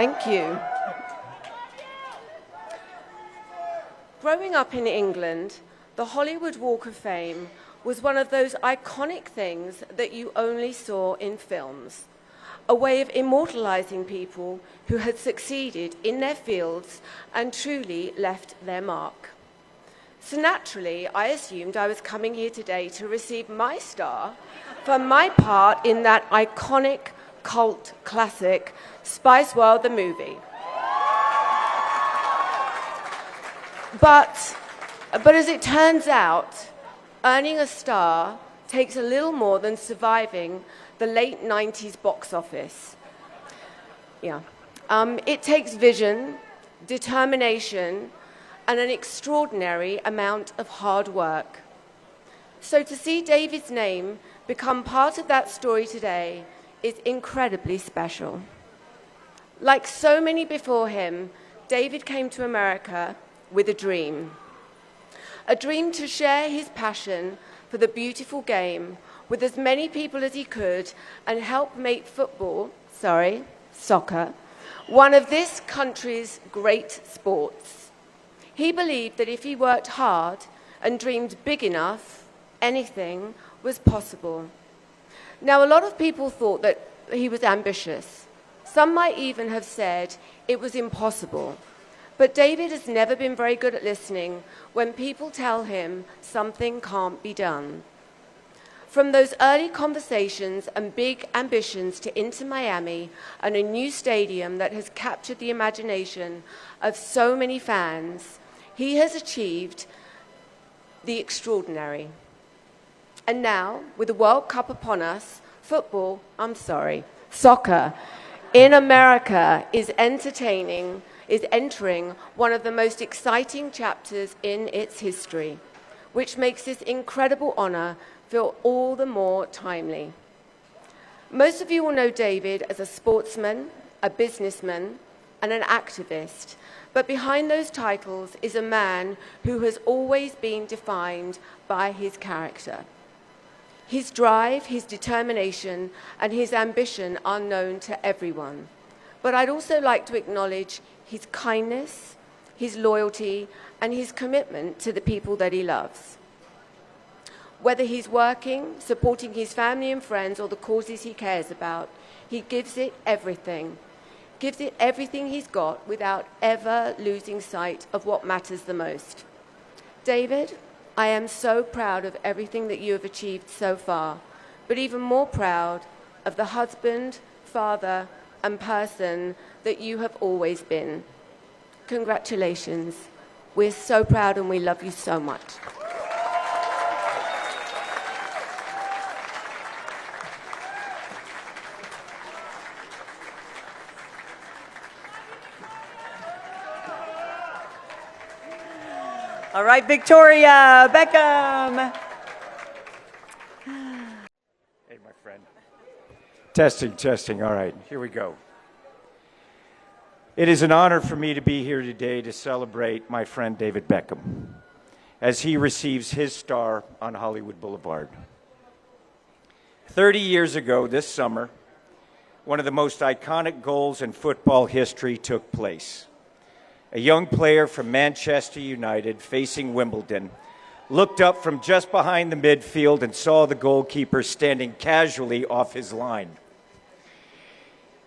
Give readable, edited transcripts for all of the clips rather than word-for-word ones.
Thank you. Growing up in England, the Hollywood Walk of Fame was one of those iconic things that you only saw in films, a way of immortalizing people who had succeeded in their fields and truly left their mark. So naturally, I assumed I was coming here today to receive my star for my part in that iconic cult classic, Spice World the movie. But as it turns out, earning a star takes a little more than surviving the late 90s box office. Yeah. It takes vision, determination, and an extraordinary amount of hard work. So to see David's name become part of that story today is incredibly special. Like so many before him, David came to America with a dream to share his passion for the beautiful game with as many people as he could and help make soccer, one of this country's great sports. He believed that if he worked hard and dreamed big enough, anything was possible. Now, a lot of people thought that he was ambitious. Some might even have said it was impossible. But David has never been very good at listening when people tell him something can't be done. From those early conversations and big ambitions to Inter Miami and a new stadium that has captured the imagination of so many fans, he has achieved the extraordinary. And now, with the World Cup upon us, soccer in America is entering one of the most exciting chapters in its history, which makes this incredible honor feel all the more timely. Most of you will know David as a sportsman, a businessman, and an activist, but behind those titles is a man who has always been defined by his character. His drive, his determination, and his ambition are known to everyone. But I'd also like to acknowledge his kindness, his loyalty, and his commitment to the people that he loves. Whether he's working, supporting his family and friends, or the causes he cares about, he gives it everything he's got without ever losing sight of what matters the most. David, I am so proud of everything that you have achieved so far, but even more proud of the husband, father, and person that you have always been. Congratulations. We're so proud and we love you so much. All right, Victoria Beckham. Hey, my friend. Testing. All right, here we go. It is an honor for me to be here today to celebrate my friend David Beckham as he receives his star on Hollywood Boulevard. 30 years ago this summer, one of the most iconic goals in football history took place. A young player from Manchester United facing Wimbledon looked up from just behind the midfield and saw the goalkeeper standing casually off his line.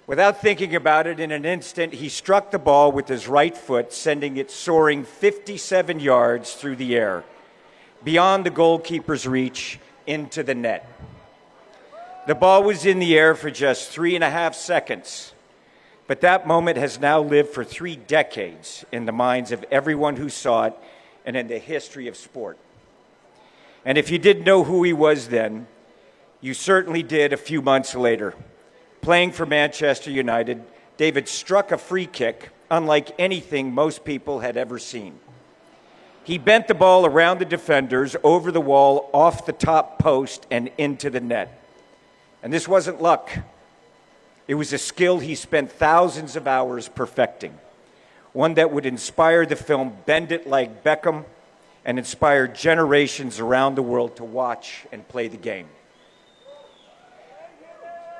Without thinking about it, in an instant, he struck the ball with his right foot, sending it soaring 57 yards through the air, beyond the goalkeeper's reach, into the net. The ball was in the air for just 3.5 seconds, but that moment has now lived for 3 decades in the minds of everyone who saw it and in the history of sport. And if you didn't know who he was then, you certainly did a few months later. Playing for Manchester United, David struck a free kick unlike anything most people had ever seen. He bent the ball around the defenders, over the wall, off the top post, and into the net. And this wasn't luck. It was a skill he spent thousands of hours perfecting, one that would inspire the film Bend It Like Beckham and inspire generations around the world to watch and play the game.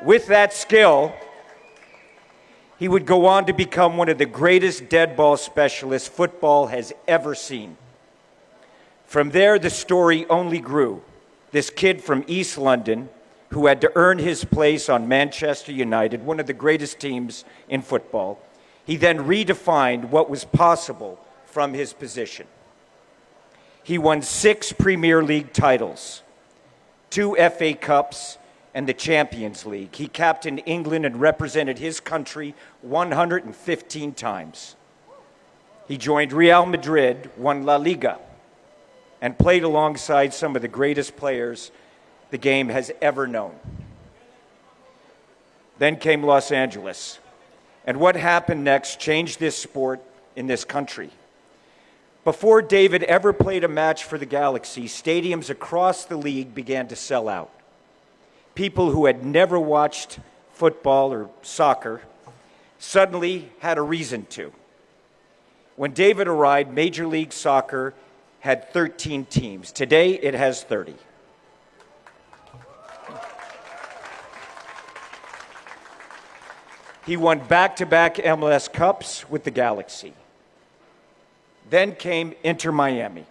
With that skill, He would go on to become one of the greatest dead ball specialists football has ever seen. From there, the story only grew. This kid from East London, who had to earn his place on Manchester United, one of the greatest teams in football, he then redefined what was possible from his position. He won 6 Premier League titles, 2 FA Cups, and the Champions League. He captained England and represented his country 115 times. He joined Real Madrid, won La Liga, and played alongside some of the greatest players the game has ever known. Then came Los Angeles. And what happened next changed this sport in this country. Before David ever played a match for the Galaxy, stadiums across the league began to sell out. People who had never watched football or soccer suddenly had a reason to. When David arrived, Major League Soccer had 13 teams. Today, it has 30. He won back-to-back MLS Cups with the Galaxy. Then came Inter Miami,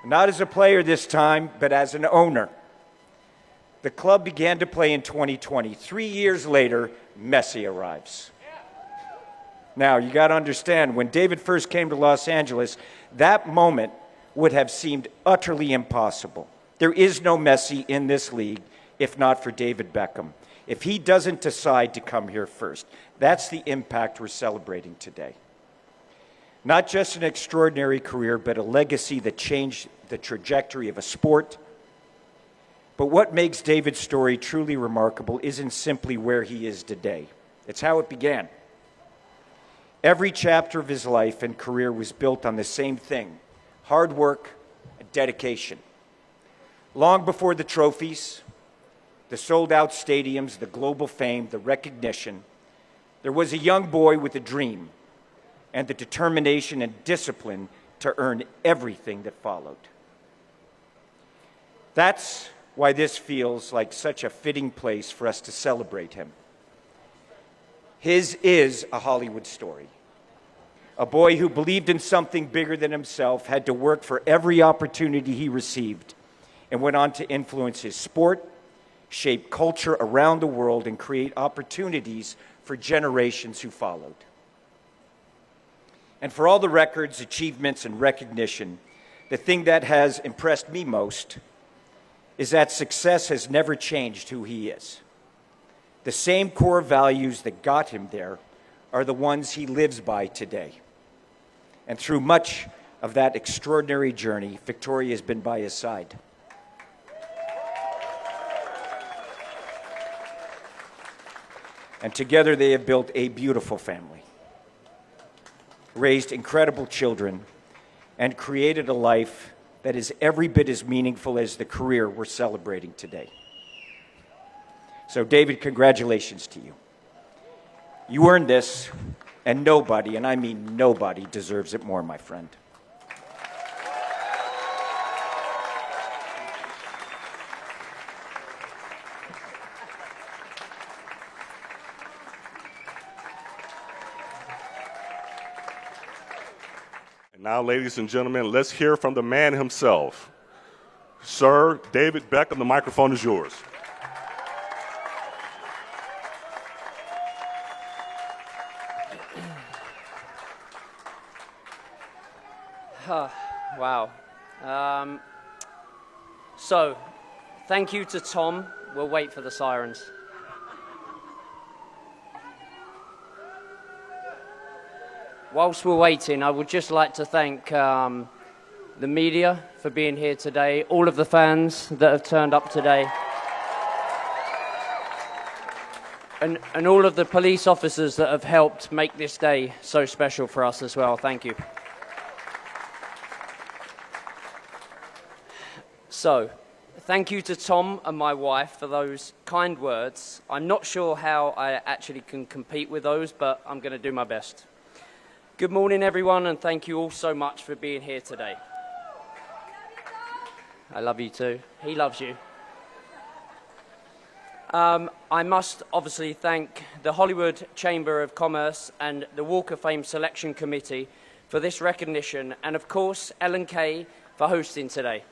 not as a player this time, but as an owner. The club began to play in 2020. 3 years later, Messi arrives. Now, you got to understand, when David first came to Los Angeles, that moment would have seemed utterly impossible. There is no Messi in this league if not for David Beckham. If he doesn't decide to come here first, that's the impact we're celebrating today. Not just an extraordinary career, but a legacy that changed the trajectory of a sport. But what makes David's story truly remarkable isn't simply where he is today. It's how it began. Every chapter of his life and career was built on the same thing: hard work and dedication. Long before the trophies, the sold-out stadiums, the global fame, the recognition, there was a young boy with a dream and the determination and discipline to earn everything that followed. That's why this feels like such a fitting place for us to celebrate him. His is a Hollywood story. A boy who believed in something bigger than himself, had to work for every opportunity he received, and went on to influence his sport, shape culture around the world, and create opportunities for generations who followed. And for all the records, achievements, and recognition, the thing that has impressed me most is that success has never changed who he is. The same core values that got him there are the ones he lives by today. And through much of that extraordinary journey, Victoria has been by his side. And together they have built a beautiful family, raised incredible children, and created a life that is every bit as meaningful as the career we're celebrating today. So, David, congratulations to you. You earned this, and nobody, and I mean nobody, deserves it more, my friend. And now, ladies and gentlemen, let's hear from the man himself. Sir David Beckham, the microphone is yours. Wow. So, thank you to Tom. We'll wait for the sirens. Whilst we're waiting, I would just like to thank the media for being here today, all of the fans that have turned up today, and all of the police officers that have helped make this day so special for us as well. Thank you. So, thank you to Tom and my wife for those kind words. I'm not sure how I actually can compete with those, but I'm going to do my best. Good morning, everyone, and thank you all so much for being here today. I love you too. He loves you. I must obviously thank the Hollywood Chamber of Commerce and the Walk of Fame Selection Committee for this recognition, and of course, L&K for hosting today.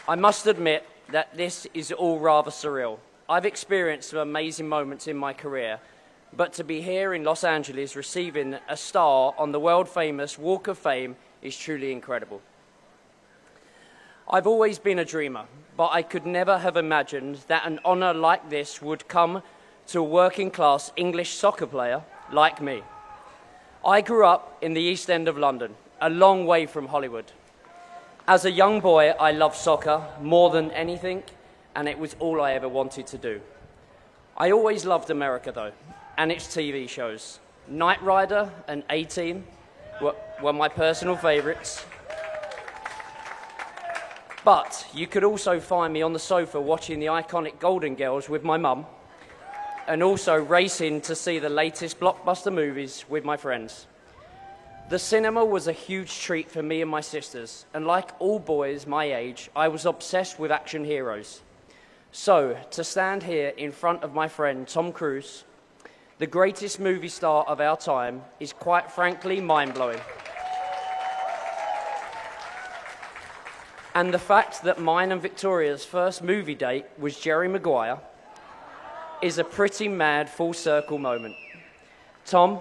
I must admit that this is all rather surreal. I've experienced some amazing moments in my career, but to be here in Los Angeles receiving a star on the world-famous Walk of Fame is truly incredible. I've always been a dreamer, but I could never have imagined that an honor like this would come to a working-class English soccer player like me. I grew up in the East End of London, a long way from Hollywood. As a young boy, I loved soccer more than anything, and it was all I ever wanted to do. I always loved America, though, and its TV shows. Knight Rider and A-Team were my personal favorites. But you could also find me on the sofa watching the iconic Golden Girls with my mum, and also racing to see the latest blockbuster movies with my friends. The cinema was a huge treat for me and my sisters, and like all boys my age, I was obsessed with action heroes. So, to stand here in front of my friend Tom Cruise, the greatest movie star of our time, is quite frankly mind-blowing. And the fact that mine and Victoria's first movie date was Jerry Maguire is a pretty mad full circle moment. Tom,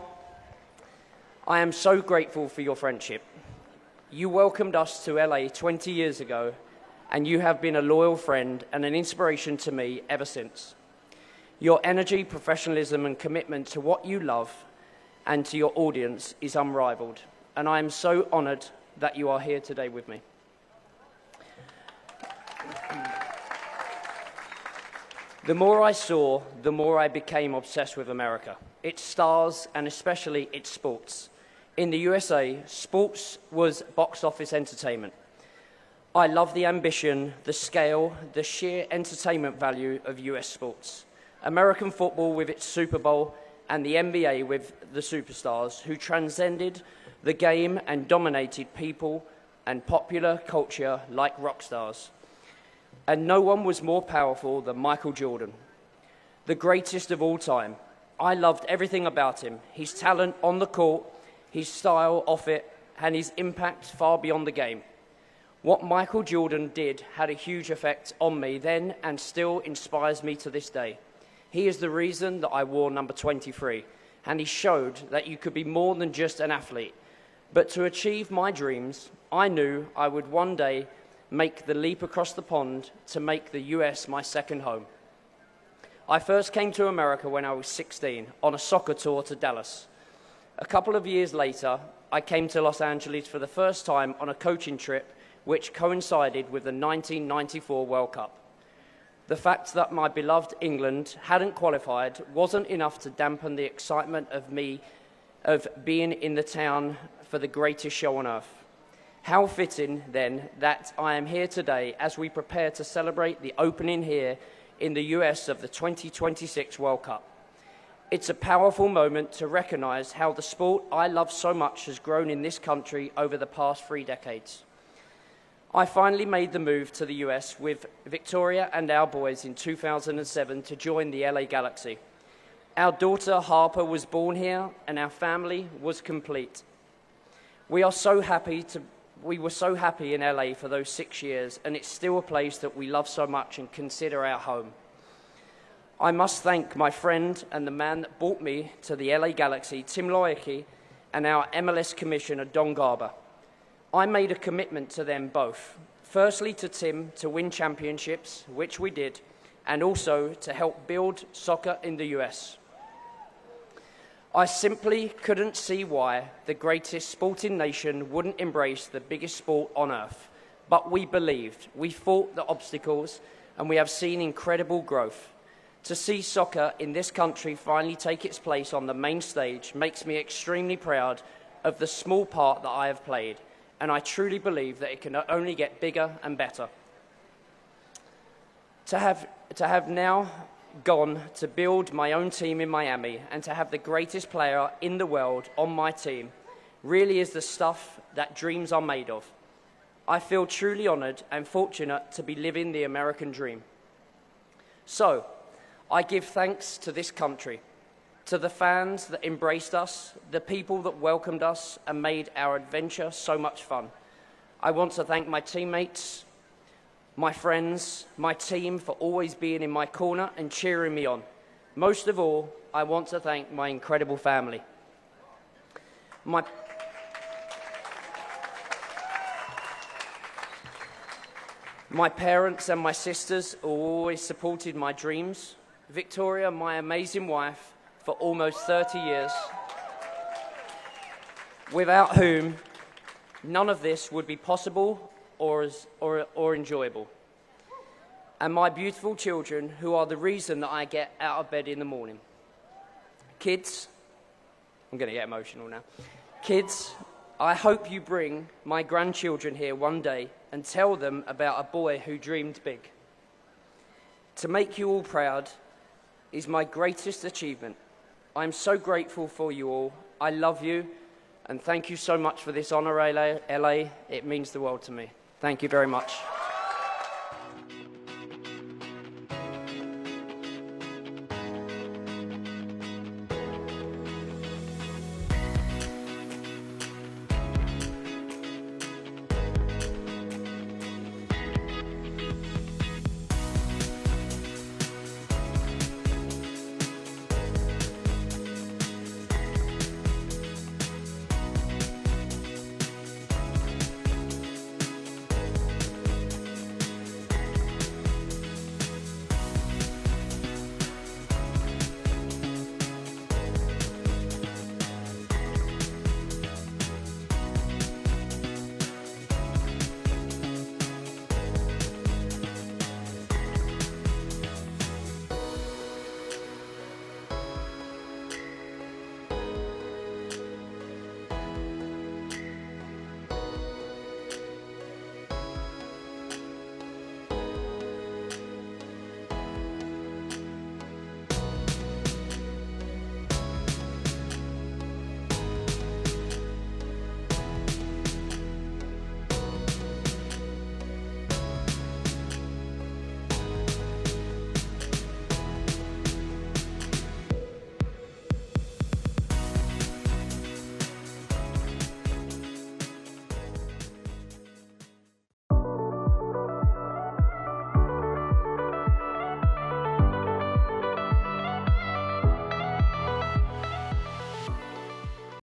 I am so grateful for your friendship. You welcomed us to LA 20 years ago, and you have been a loyal friend and an inspiration to me ever since. Your energy, professionalism, and commitment to what you love and to your audience is unrivaled, and I am so honored that you are here today with me. The more I saw, the more I became obsessed with America, its stars, and especially its sports. In the USA, sports was box office entertainment. I love the ambition, the scale, the sheer entertainment value of US sports. American football with its Super Bowl, and the NBA with the superstars who transcended the game and dominated people and popular culture like rock stars. And no one was more powerful than Michael Jordan, the greatest of all time. I loved everything about him, his talent on the court, his style off it, and his impact far beyond the game. What Michael Jordan did had a huge effect on me then and still inspires me to this day. He is the reason that I wore number 23, and he showed that you could be more than just an athlete. But to achieve my dreams, I knew I would one day make the leap across the pond to make the US my second home. I first came to America when I was 16 on a soccer tour to Dallas. A couple of years later, I came to Los Angeles for the first time on a coaching trip which coincided with the 1994 World Cup. The fact that my beloved England hadn't qualified wasn't enough to dampen the excitement of being in the town for the greatest show on earth. How fitting, then, that I am here today as we prepare to celebrate the opening here in the US of the 2026 World Cup. It's a powerful moment to recognize how the sport I love so much has grown in this country over the past 3 decades. I finally made the move to the US with Victoria and our boys in 2007 to join the LA Galaxy. Our daughter Harper was born here, and our family was complete. We were so happy in LA for those 6 years, and it's still a place that we love so much and consider our home. I must thank my friend and the man that brought me to the LA Galaxy, Tim Loyke, and our MLS Commissioner, Don Garber. I made a commitment to them both. Firstly, to Tim to win championships, which we did, and also to help build soccer in the US. I simply couldn't see why the greatest sporting nation wouldn't embrace the biggest sport on earth. But we believed, we fought the obstacles, and we have seen incredible growth. To see soccer in this country finally take its place on the main stage makes me extremely proud of the small part that I have played, and I truly believe that it can only get bigger and better. To have now gone to build my own team in Miami and to have the greatest player in the world on my team really is the stuff that dreams are made of. I feel truly honored and fortunate to be living the American dream. So, I give thanks to this country, to the fans that embraced us, the people that welcomed us and made our adventure so much fun. I want to thank my teammates, my friends, my team for always being in my corner and cheering me on. Most of all, I want to thank my incredible family. My parents and my sisters always supported my dreams. Victoria, my amazing wife, for almost 30 years, without whom none of this would be possible or enjoyable. And my beautiful children, who are the reason that I get out of bed in the morning. Kids, I'm going to get emotional now. Kids, I hope you bring my grandchildren here one day and tell them about a boy who dreamed big. To make you all proud is my greatest achievement. I'm so grateful for you all. I love you, and thank you so much for this honor, LA. It means the world to me. Thank you very much.